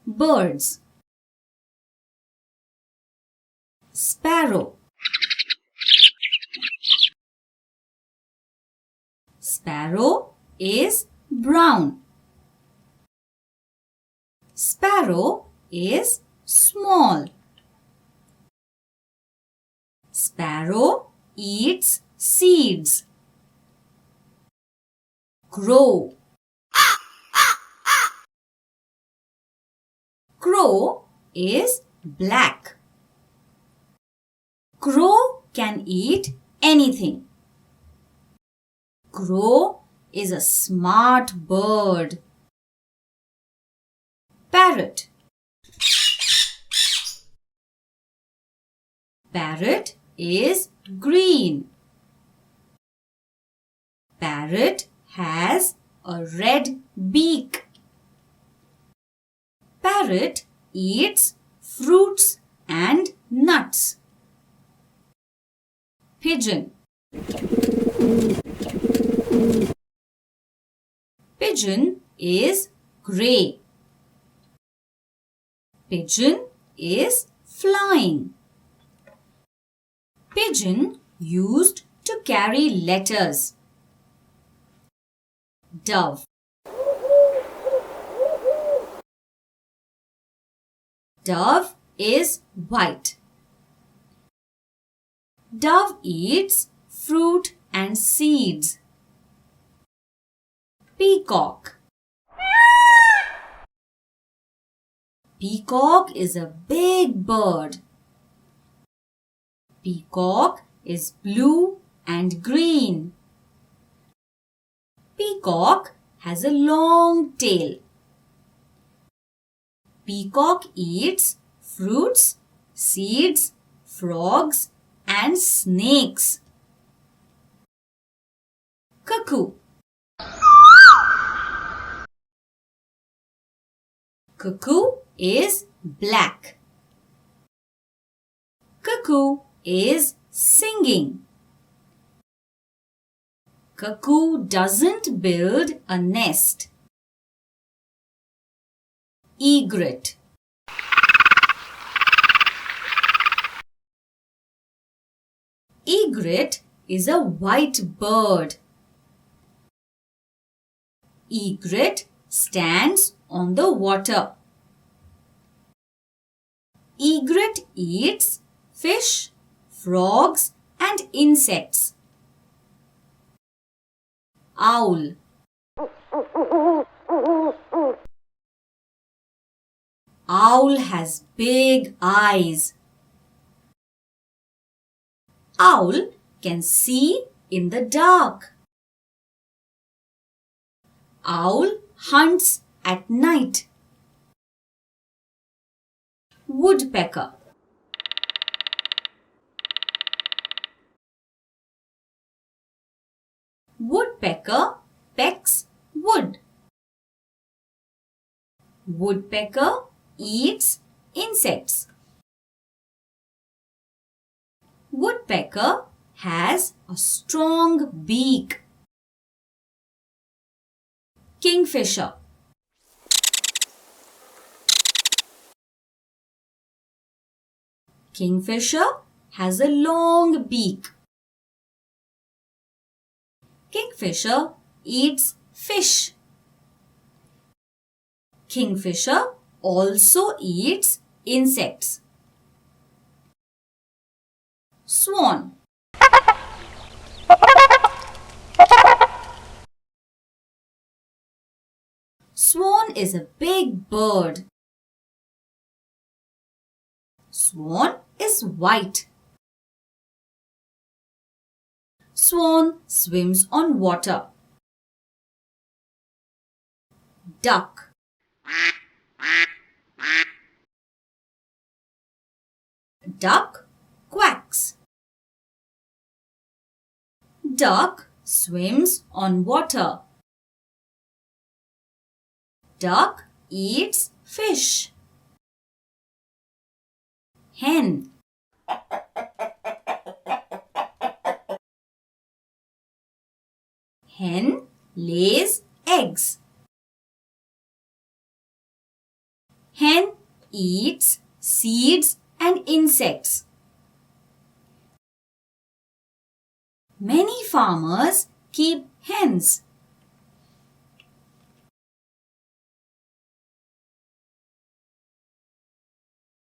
birds. Sparrow. Sparrow is brown. Sparrow is small. Sparrow eats seeds. Crow. Crow is black. Crow can eat anything. Crow is a smart bird. Parrot. Parrot is green. Parrot has a red beak. Parrot eats fruits and nuts. Pigeon. Pigeon is grey. Pigeon is flying. Pigeon used to carry letters. Dove. Dove is white. Dove eats fruit and seeds. Peacock. Peacock is a big bird. Peacock is blue and green. Peacock has a long tail. Peacock eats fruits, seeds, frogs, and snakes. Cuckoo. Cuckoo is black. Cuckoo is singing. Cuckoo doesn't build a nest. Egret. Egret is a white bird. Egret stands on the water. Egret eats fish, frogs, and insects. Owl. Owl has big eyes. Owl can see in the dark. Owl hunts at night. Woodpecker. Woodpecker pecks wood. Woodpecker eats insects. Woodpecker has a strong beak. Kingfisher. Kingfisher has a long beak. Kingfisher eats fish. Kingfisher also eats insects. Swan. Swan is a big bird. Swan is white. Swan swims on water. Duck. Duck quacks. Duck swims on water. Duck eats fish. Hen. Hen lays eggs. Hen eats seeds and insects. Many farmers keep hens.